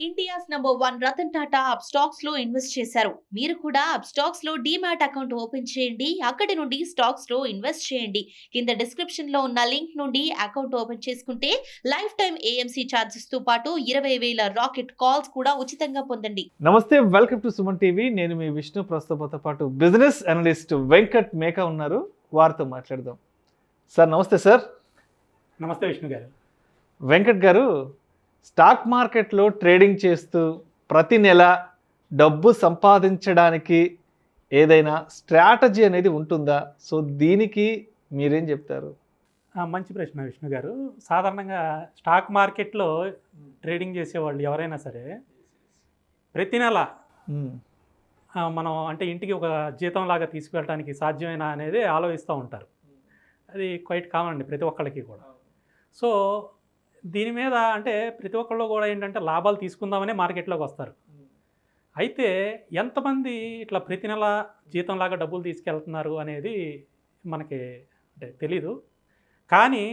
India's #1 Ratan Tata Upstox లో invest చేశారు. మీరు కూడా అప్స్టాక్స్ లో డీమ్యాట్ అకౌంట్ ఓపెన్ చేయండి. అక్కడి నుండి స్టాక్స్ లో ఇన్వెస్ట్ చేయండి. కింద డిస్క్రిప్షన్ లో ఉన్న లింక్ నుండి అకౌంట్ ఓపెన్ చేసుకుంటే లైఫ్ టైం ఏఎంసీ ఛార్జెస్ తో పాటు 20,000 రాకెట్ కాల్స్ కూడా ఉచితంగా పొందండి. నమస్తే, వెల్కమ్ టు సుమన్ టీవీ. నేను మీ విష్ణు. ప్రస్తుతంతో పాటు బిజినెస్ అనలిస్ట్ వెంకట్ మేకా ఉన్నారు. వారితో మాట్లాడదాం. సార్ నమస్తే. సార్ నమస్తే విష్ణు గారు. వెంకట్ గారు, స్టాక్ మార్కెట్లో ట్రేడింగ్ చేస్తూ ప్రతి నెల డబ్బు సంపాదించడానికి ఏదైనా స్ట్రాటజీ అనేది ఉంటుందా? సో దీనికి మీరేం చెప్తారు? మంచి ప్రశ్న విష్ణు గారు. సాధారణంగా స్టాక్ మార్కెట్లో ట్రేడింగ్ చేసేవాళ్ళు ఎవరైనా సరే ప్రతి నెల మనం అంటే ఇంటికి ఒక జీతం లాగా తీసుకువెళ్ళడానికి సాధ్యమేనా అనేది ఆలోచిస్తూ ఉంటారు. అది క్వైట్ కామన్ అండి ప్రతి ఒక్కళ్ళకి కూడా. సో దీని మీద అంటే ప్రతి ఒక్కళ్ళు కూడా ఏంటంటే లాభాలు తీసుకుందామనే మార్కెట్లోకి వస్తారు. అయితే ఎంతమంది ఇట్లా ప్రతి నెల జీతంలాగా డబ్బులు తీసుకెళ్తున్నారు అనేది మనకి అంటే తెలీదు. కానీ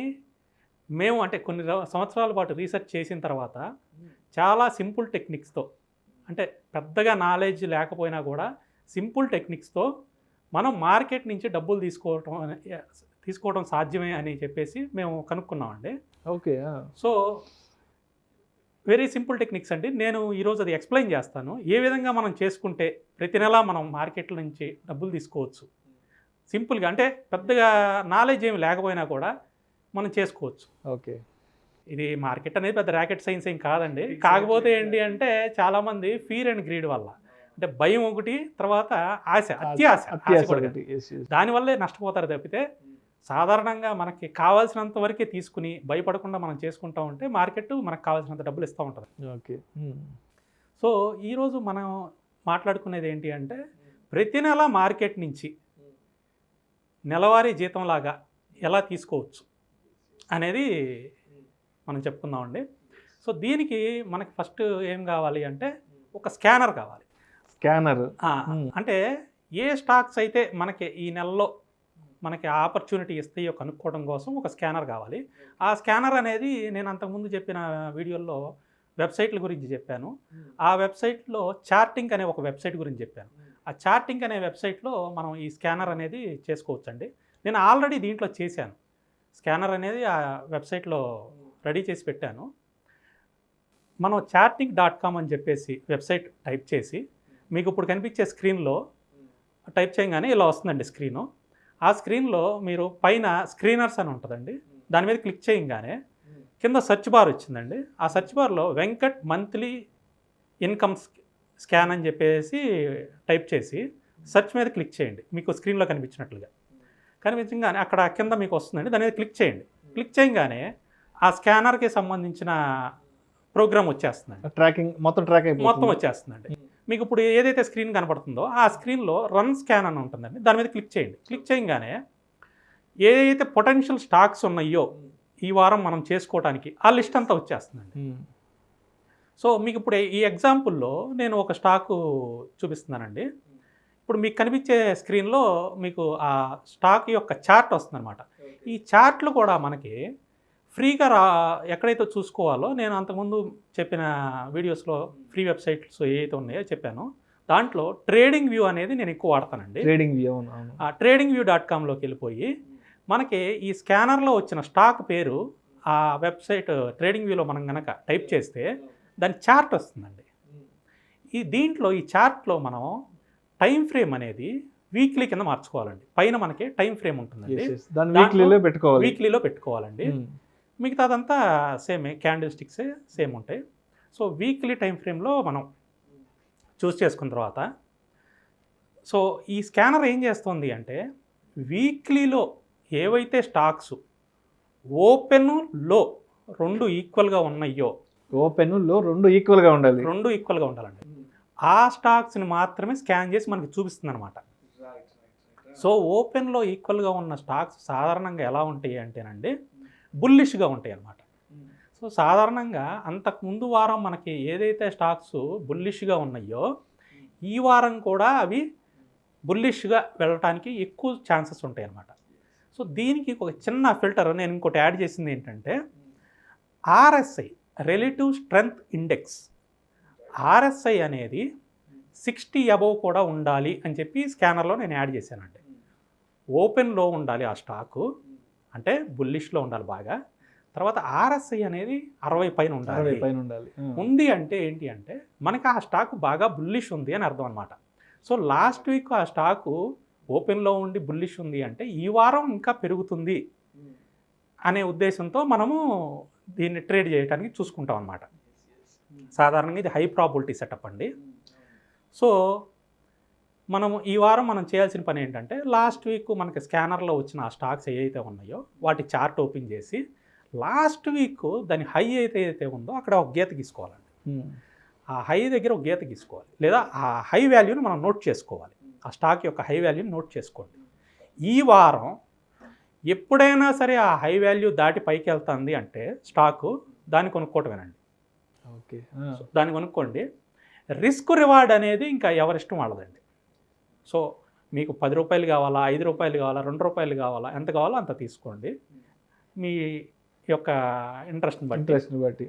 మేము అంటే కొన్ని సంవత్సరాల పాటు రీసెర్చ్ చేసిన తర్వాత చాలా సింపుల్ టెక్నిక్స్తో, అంటే పెద్దగా నాలెడ్జ్ లేకపోయినా కూడా సింపుల్ టెక్నిక్స్తో మనం మార్కెట్ నుంచి డబ్బులు తీసుకోవడం సాధ్యమే అని చెప్పేసి మేము కనుక్కున్నామండి. Okay. So very simple techniques అండి. నేను ఈరోజు అది ఎక్స్ప్లెయిన్ చేస్తాను. ఏ విధంగా మనం చేసుకుంటే ప్రతి నెల మనం మార్కెట్ల నుంచి డబ్బులు తీసుకోవచ్చు సింపుల్గా, అంటే పెద్దగా నాలెడ్జ్ ఏమి లేకపోయినా కూడా మనం చేసుకోవచ్చు. ఓకే. ఇది మార్కెట్ అనేది పెద్ద ర్యాకెట్ సైన్స్ ఏం కాదండి. కాకపోతే ఏంటి అంటే చాలామంది ఫీర్ అండ్ గ్రీడ్ వల్ల, అంటే భయం ఒకటి, తర్వాత ఆశ, అత్యాశ, దానివల్లే నష్టపోతారు తప్పితే సాధారణంగా మనకి కావాల్సినంత వరకే తీసుకుని భయపడకుండా మనం చేసుకుంటూ ఉంటే మార్కెట్ మనకు కావాల్సినంత డబ్బులు ఇస్తూ ఉంటుంది. ఓకే. సో ఈరోజు మనం మాట్లాడుకునేది ఏంటి అంటే ప్రతి నెల మార్కెట్ నుంచి నెలవారీ జీతంలాగా ఎలా తీసుకోవచ్చు అనేది మనం చెప్పుకుందామండి. సో దీనికి మనకి ఫస్ట్ ఏం కావాలి అంటే ఒక స్కానర్ కావాలి. స్కానర్ అంటే ఏ స్టాక్స్ అయితే మనకి ఈ నెలలో మనకి ఆపర్చునిటీ ఇస్తాయో కనుక్కోవడం కోసం ఒక స్కానర్ కావాలి. ఆ స్కానర్ అనేది నేను అంతకుముందు చెప్పిన వీడియోల్లో వెబ్సైట్ల గురించి చెప్పాను. ఆ వెబ్సైట్లో చార్టింగ్ అనే ఒక వెబ్సైట్ గురించి చెప్పాను. ఆ చార్టింగ్ అనే వెబ్సైట్లో మనం ఈ స్కానర్ అనేది చేసుకోవచ్చండి. నేను ఆల్రెడీ దీంట్లో చేశాను. స్కానర్ అనేది ఆ వెబ్సైట్లో రెడీ చేసి పెట్టాను. మనం charting.com అని చెప్పేసి వెబ్సైట్ టైప్ చేసి మీకు ఇప్పుడు కనిపించే స్క్రీన్లో టైప్ చేయగానే ఇలా వస్తుందండి స్క్రీను. ఆ స్క్రీన్లో మీరు పైన స్క్రీనర్స్ అని ఉంటుందండి, దాని మీద క్లిక్ చేయగానే కింద సెర్చ్ బార్ వచ్చిందండి. ఆ సెర్చ్ బార్లో వెంకట్ మంత్లీ ఇన్కమ్ స్కాన్ అని చెప్పేసి టైప్ చేసి సెర్చ్ మీద క్లిక్ చేయండి. మీకు స్క్రీన్లో కనిపించినట్లుగా కనిపించగానే అక్కడ కింద మీకు వస్తుందండి, దాని మీద క్లిక్ చేయండి. క్లిక్ చేయగానే ఆ స్కానర్కి సంబంధించిన ప్రోగ్రామ్ వచ్చేస్తుందండి. ట్రాకింగ్ మొత్తం వచ్చేస్తుందండి. మీకు ఇప్పుడు ఏదైతే స్క్రీన్ కనపడుతుందో ఆ స్క్రీన్లో రన్ స్కాన్ అని ఉంటుందండి, దాని మీద క్లిక్ చేయండి. క్లిక్ చేయగానే ఏదైతే పొటెన్షియల్ స్టాక్స్ ఉన్నాయో ఈ వారం మనం చేసుకోవడానికి ఆ లిస్ట్ అంతా వచ్చేస్తుందండి. సో మీకు ఇప్పుడు ఈ ఎగ్జాంపుల్లో నేను ఒక స్టాకు చూపిస్తున్నానండి. ఇప్పుడు మీకు కనిపించే స్క్రీన్లో మీకు ఆ స్టాక్ యొక్క చార్ట్ వస్తుందన్నమాట. ఈ చార్ట్లు కూడా మనకి ఫ్రీగా ఎక్కడైతే చూసుకోవాలో నేను అంతకుముందు చెప్పిన వీడియోస్లో ఫ్రీ వెబ్సైట్స్ ఏవైతే ఉన్నాయో చెప్పాను. దాంట్లో ట్రేడింగ్ వ్యూ అనేది నేను ఎక్కువ వాడతానండి. ఆ tradingview.comలోకి వెళ్ళిపోయి మనకి ఈ స్కానర్లో వచ్చిన స్టాక్ పేరు ఆ వెబ్సైట్ ట్రేడింగ్ వ్యూలో మనం కనుక టైప్ చేస్తే దాని చార్ట్ వస్తుందండి. దీంట్లో ఈ చార్ట్లో మనం టైం ఫ్రేమ్ అనేది వీక్లీ కింద మార్చుకోవాలండి. పైన మనకి టైం ఫ్రేమ్ ఉంటుందండి, వీక్లీలో పెట్టుకోవాలండి. మిగతాదంతా సేమే, క్యాండిల్ స్టిక్సే సేమ్ ఉంటాయి. సో వీక్లీ టైం ఫ్రేమ్లో మనం చూస్ చేసుకున్న తర్వాత సో ఈ స్కానర్ ఏం చేస్తుంది అంటే వీక్లీలో ఏవైతే స్టాక్స్ ఓపెన్ లో రెండు ఈక్వల్గా ఉన్నాయో, ఓపెన్ లో రెండు ఈక్వల్గా ఉండాలండి, ఆ స్టాక్స్ని మాత్రమే స్కాన్ చేసి మనకి చూపిస్తుంది అనమాట. సో ఓపెన్లో ఈక్వల్గా ఉన్న స్టాక్స్ సాధారణంగా ఎలా ఉంటాయి అంటేనండి బుల్లిష్గా ఉంటాయి అన్నమాట. సో సాధారణంగా అంతకుముందు వారం మనకి ఏదైతే స్టాక్స్ బుల్లిష్గా ఉన్నాయో ఈ వారం కూడా అవి బుల్లిష్గా వెళ్ళటానికి ఎక్కువ ఛాన్సెస్ ఉంటాయి అన్నమాట. సో దీనికి ఒక చిన్న ఫిల్టర్ నేను ఇంకోటి యాడ్ చేసింది ఏంటంటే RSI relative strength index RSI అనేది 60 అబోవ్ కూడా ఉండాలి అని చెప్పి స్కానర్లో నేను యాడ్ చేశానండి. ఓపెన్లో ఉండాలి ఆ స్టాకు, అంటే బుల్లిష్లో ఉండాలి బాగా. తర్వాత ఆర్ఎస్ఐ అనేది 60 పైన ఉండాలి. ఉంది అంటే ఏంటి అంటే మనకి ఆ స్టాక్ బాగా బుల్లిష్ ఉంది అని అర్థం అనమాట. సో లాస్ట్ వీక్ ఆ స్టాకు ఓపెన్లో ఉండి బుల్లిష్ ఉంది అంటే ఈ వారం ఇంకా పెరుగుతుంది అనే ఉద్దేశంతో మనము దీన్ని ట్రేడ్ చేయడానికి చూసుకుంటాం అనమాట. సాధారణంగా ఇది హై ప్రాబిలిటీ సెటప్ అండి. సో మనము ఈ వారం మనం చేయాల్సిన పని ఏంటంటే లాస్ట్ వీక్ మనకి స్కానర్లో వచ్చిన ఆ స్టాక్స్ ఏవైతే ఉన్నాయో వాటి చార్ట్ ఓపెన్ చేసి లాస్ట్ వీక్ దాని హై అయితే ఉందో అక్కడ ఒక గీత గీసుకోవాలండి. ఆ హై దగ్గర ఒక గీత గీసుకోవాలి, లేదా ఆ హై వాల్యూని మనం నోట్ చేసుకోవాలి. ఆ స్టాక్ యొక్క హై వాల్యూని నోట్ చేసుకోండి. ఈ వారం ఎప్పుడైనా సరే ఆ హై వాల్యూ దాటి పైకి వెళ్తుంది అంటే స్టాకు దాన్ని కొనుక్కోవటమేనండి. ఓకే, దాన్ని కొనుక్కోండి. రిస్క్ రివార్డ్ అనేది ఇంకా ఎవరిష్టం వాళ్ళదండి. సో మీకు 10 రూపాయలు కావాలా, 5 రూపాయలు కావాలా, 2 రూపాయలు కావాలా, ఎంత కావాలో అంత తీసుకోండి మీ యొక్క ఇంట్రెస్ట్ని బట్టి.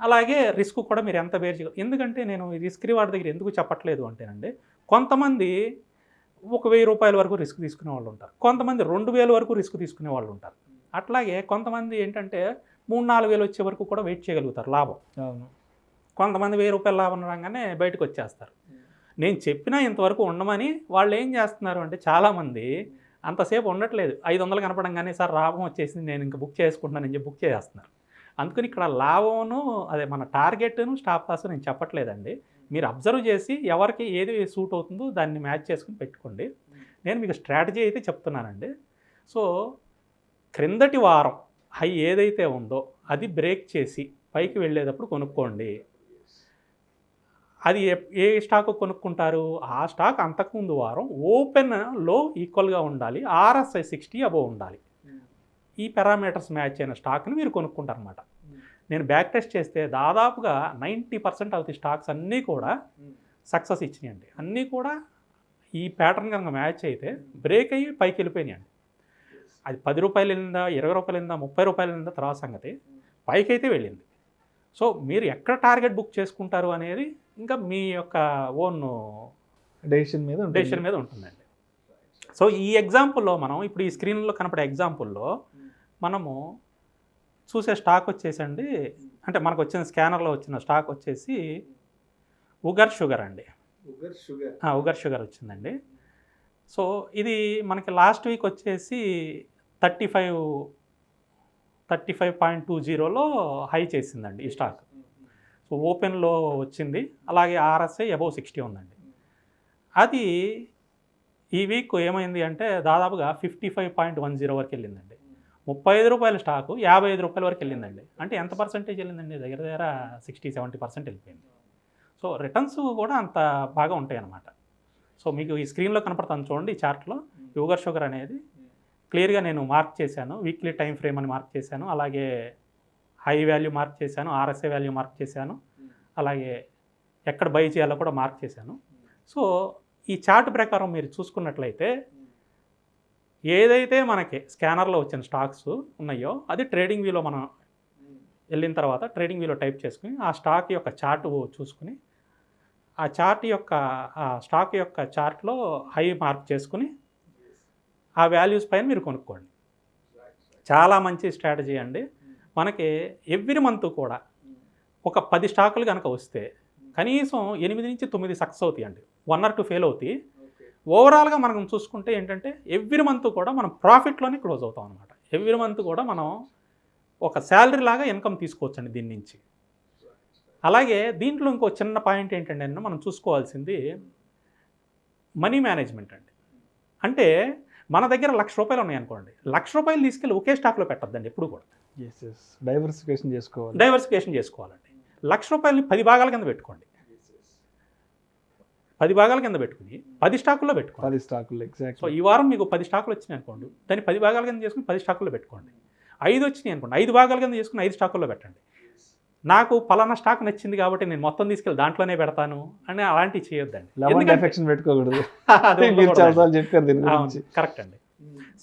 అలాగే రిస్క్ కూడా మీరు ఎంత బేర్ చేయాలి. ఎందుకంటే నేను ఈ రిస్క్ రివార్డ్ దగ్గర ఎందుకు చెప్పట్లేదు అంటేనండి, కొంతమంది 1000 రూపాయల వరకు రిస్క్ తీసుకునే వాళ్ళు ఉంటారు, కొంతమంది 2000 వరకు రిస్క్ తీసుకునే వాళ్ళు ఉంటారు. అట్లాగే కొంతమంది ఏంటంటే 3-4 వేలు వచ్చే వరకు కూడా వెయిట్ చేయగలుగుతారు లాభం. కొంతమంది 1000 రూపాయల లాభం రాగానే బయటకు వచ్చేస్తారు. నేను చెప్పినా ఇంతవరకు ఉండమని వాళ్ళు ఏం చేస్తున్నారు అంటే చాలామంది అంతసేపు ఉండట్లేదు. 500 కనపడంగానే సార్ లాభం వచ్చేసింది నేను ఇంకా బుక్ చేసుకుంటున్నానని చెప్పి బుక్ చేస్తున్నారు. అందుకని ఇక్కడ లాభమును అదే మన టార్గెట్ను స్టాప్ లాస్ నేను చెప్పట్లేదండి. మీరు అబ్జర్వ్ చేసి ఎవరికి ఏది సూట్ అవుతుందో దాన్ని మ్యాచ్ చేసుకుని పెట్టుకోండి. నేను మీకు స్ట్రాటజీ అయితే చెప్తున్నానండి. సో క్రిందటి వారం హై ఏదైతే ఉందో అది బ్రేక్ చేసి పైకి వెళ్ళేటప్పుడు కొనుక్కోండి. అది ఏ స్టాక్ కొనుక్కుంటారు? ఆ స్టాక్ అంతకుముందు వారం ఓపెన్లో ఈక్వల్గా ఉండాలి, ఆర్ఎస్ఐ 60 అబోవ్ ఉండాలి. ఈ పారామీటర్స్ మ్యాచ్ అయిన స్టాక్ని మీరు కొనుక్కుంటారు అనమాట. నేను బ్యాక్ టెస్ట్ చేస్తే దాదాపుగా 90% ఆఫ్ ది స్టాక్స్ అన్నీ కూడా సక్సెస్ ఇచ్చినాయండి. అన్నీ కూడా ఈ ప్యాటర్న్ కనుక మ్యాచ్ అయితే బ్రేక్ అయ్యి పైకి వెళ్ళిపోయినాయండి. అది 10 రూపాయలు వెళ్ళిందా, 20 రూపాయలు వెళ్ళిందా, 30 రూపాయలు వెళ్ళిందా తర్వాత సంగతి, పైకి అయితే వెళ్ళింది. సో మీరు ఎక్కడ టార్గెట్ బుక్ చేసుకుంటారు అనేది ఇంకా మీ యొక్క ఓన్ డెసిషన్ మీద ఉంటుందండి. సో ఈ ఎగ్జాంపుల్లో మనం ఇప్పుడు ఈ స్క్రీన్లో కనపడే ఎగ్జాంపుల్లో మనము చూసే స్టాక్ వచ్చేసండి, అంటే మనకు వచ్చిన స్కానర్లో వచ్చిన స్టాక్ వచ్చేసి ఉగర్ షుగర్ అండి. ఉగర్ షుగర్ వచ్చిందండి. సో ఇది మనకి లాస్ట్ వీక్ వచ్చేసి 35.20లో హై చేసిందండి ఈ స్టాక్. సో ఓపెన్లో వచ్చింది. అలాగే ఆర్ఎస్ఐ అబౌవ్ 60 ఉందండి. అది ఈ వీక్ ఏమైంది అంటే దాదాపుగా 55.10 వరకు వెళ్ళిందండి. 35 రూపాయల స్టాకు 55 రూపాయల వరకు వెళ్ళిందండి. అంటే ఎంత పర్సెంటేజ్ వెళ్ళిందండి? దగ్గర 60-70% వెళ్ళిపోయింది. సో రిటర్న్స్ కూడా అంత బాగా ఉంటాయి అన్నమాట. సో మీకు ఈ స్క్రీన్లో కనపడుతుంది చూడండి, ఈ చార్ట్లో ఉగర్ షుగర్ అనేది క్లియర్గా నేను మార్క్ చేశాను. వీక్లీ టైం ఫ్రేమ్ అని మార్క్ చేశాను, అలాగే హై వాల్యూ మార్క్ చేశాను, ఆర్ఎస్ఐ వాల్యూ మార్క్ చేశాను, అలాగే ఎక్కడ బై చేయాలో కూడా మార్క్ చేశాను. సో ఈ చార్ట్ ప్రకారం మీరు చూసుకున్నట్లయితే ఏదైతే మనకి స్కానర్లో వచ్చిన స్టాక్స్ ఉన్నాయో అది ట్రేడింగ్ వ్యూలో మనం వెళ్ళిన తర్వాత ట్రేడింగ్ వ్యూలో టైప్ చేసుకుని ఆ స్టాక్ యొక్క చార్ట్ చూసుకుని ఆ చార్ట్ యొక్క ఆ స్టాక్ యొక్క చార్ట్లో హై మార్క్ చేసుకుని ఆ వాల్యూస్ పైన మీరు కొనుక్కోండి. చాలా మంచి స్ట్రాటజీ అండి. మనకి ఎవ్రీ మంత్ కూడా ఒక 10 స్టాకులు కనుక వస్తే కనీసం 8 నుంచి 9 సక్సెస్ అవుతాయి అండి. 1 or 2 ఫెయిల్ అవుతాయి. ఓవరాల్గా మనం చూసుకుంటే ఏంటంటే ఎవ్రీ మంత్ కూడా మనం ప్రాఫిట్లోనే క్లోజ్ అవుతాం అనమాట. ఎవ్రీ మంత్ కూడా మనం ఒక శాలరీ లాగా ఇన్కమ్ తీసుకోవచ్చండి దీని నుంచి. అలాగే దీంట్లో ఇంకో చిన్న పాయింట్ ఏంటంటే మనం చూసుకోవాల్సింది మనీ మేనేజ్మెంట్ అండి. అంటే మన దగ్గర 1,00,000 రూపాయలు ఉన్నాయనుకోండి, 1,00,000 రూపాయలు తీసుకెళ్ళి ఒకే స్టాక్లో పెట్టద్దండి ఎప్పుడు కూడా. డైవర్సిఫికేషన్ చేసుకోవాలండి. 1,00,000 రూపాయలని 10 భాగాల కింద పెట్టుకోండి. 10 భాగాల కింద పెట్టుకుని 10 స్టాకుల్లో పెట్టుకోండి. 10 స్టాకులు ఎగ్జాక్ట్. సో ఈ వారం మీకు 10 స్టాకులు వచ్చినాయి అనుకోండి, దాన్ని 10 భాగాల కింద చేసుకుని 10 స్టాకుల్లో పెట్టుకోండి. 5 వచ్చినాయి అనుకోండి, 5 భాగాల కింద చేసుకుని 5 స్టాకుల్లో పెట్టండి. నాకు పలానా స్టాక్ నచ్చింది కాబట్టి నేను మొత్తం తీసుకెళ్ళి దాంట్లోనే పెడతాను అని అలాంటివి చేయొద్దండి. కరెక్ట్ అండి.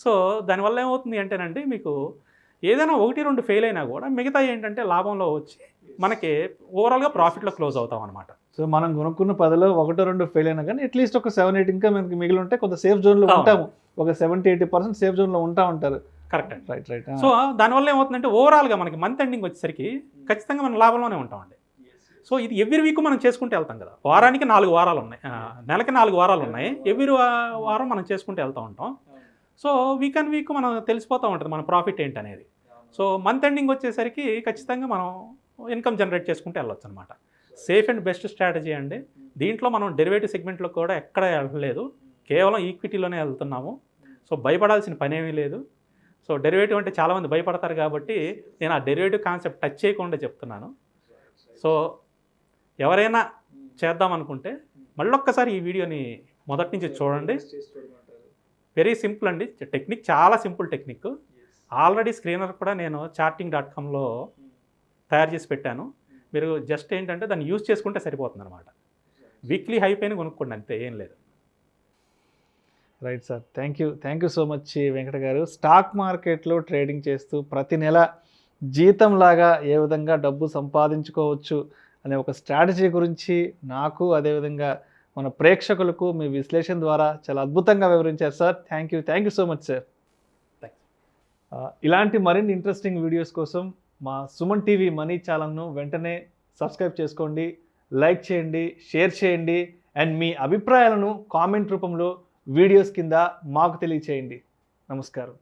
సో దానివల్ల ఏమవుతుంది అంటేనండి మీకు ఏదైనా 1-2 ఫెయిల్ అయినా కూడా మిగతా ఏంటంటే లాభంలో వచ్చి మనకి ఓవరాల్గా ప్రాఫిట్లో క్లోజ్ అవుతాం అనమాట. సో మనం కొనుక్కున్న 10లో 1-2 ఫెయిల్ అయినా కానీ అట్లీస్ట్ ఒక 7-8 ఇంకా మనకి మిగిలి ఉంటే కొంత సేఫ్ జోన్లో ఉంటాము. ఒక 70-80% సేఫ్ జోన్లో ఉంటారు. కరెక్ట్ అండి. రైట్. సో దానివల్ల ఏమవుతుందంటే ఓవరాల్గా మనకి మంత్ ఎండింగ్ వచ్చేసరికి ఖచ్చితంగా మనం లాభంలోనే ఉంటామండి. సో ఇది ఎవ్రీ వీక్ మనం చేసుకుంటూ వెళ్తాం కదా. వారానికి 4 వారాలు ఉన్నాయి, నెలకి 4 వారాలు ఉన్నాయి. ఎవ్రీ వారం మనం చేసుకుంటూ వెళ్తూ ఉంటాం. సో వీక్ అండ్ వీక్ మనం తెలిసిపోతూ ఉంటుంది మన ప్రాఫిట్ ఏంటి అనేది. సో మంత్ ఎండింగ్ వచ్చేసరికి ఖచ్చితంగా మనం ఇన్కమ్ జనరేట్ చేసుకుంటూ వెళ్ళొచ్చు అనమాట. సేఫ్ అండ్ బెస్ట్ స్ట్రాటజీ అండి. దీంట్లో మనం డెరివేటివ్ సెగ్మెంట్లో కూడా ఎక్కడ వెళ్ళలేదు, కేవలం ఈక్విటీలోనే వెళ్తున్నాము. సో భయపడాల్సిన పనేమీ లేదు. సో డెరివేటివ్ అంటే చాలామంది భయపడతారు కాబట్టి నేను ఆ డెరివేటివ్ కాన్సెప్ట్ టచ్ చేయకుండా చెప్తున్నాను. సో ఎవరైనా చేద్దాం అనుకుంటే మళ్ళొక్కసారి ఈ వీడియోని మొదటి నుంచి చూడండి. వెరీ సింపుల్ అండి, టెక్నిక్ చాలా సింపుల్ టెక్నిక్. ఆల్రెడీ స్క్రీనర్ కూడా నేను charting.comలో తయారు చేసి పెట్టాను. మీరు జస్ట్ ఏంటంటే దాన్ని యూజ్ చేసుకుంటే సరిపోతుంది అనమాట. వీక్లీ హై పైన కొనుక్కోండి, అంతే, ఏం లేదు. Right sir, thank you so much Venkata గారు. స్టాక్ మార్కెట్లో ట్రేడింగ్ చేస్తూ ప్రతి నెల జీతంలాగా ఏ విధంగా డబ్బు సంపాదించుకోవచ్చు అనే ఒక స్ట్రాటజీ గురించి నాకు అదేవిధంగా మన ప్రేక్షకులకు మీ విశ్లేషణ ద్వారా చాలా అద్భుతంగా వివరించారు sir. Thank you so much sir. ఇలాంటి మరిన్ని ఇంట్రెస్టింగ్ వీడియోస్ కోసం మా సుమన్ టీవీ మనీ ఛానల్ను వెంటనే సబ్స్క్రైబ్ చేసుకోండి, లైక్ చేయండి, షేర్ చేయండి, అండ్ మీ అభిప్రాయాలను కామెంట్ రూపంలో వీడియోస్ కింద మాకు తెలియచేయండి. నమస్కారం.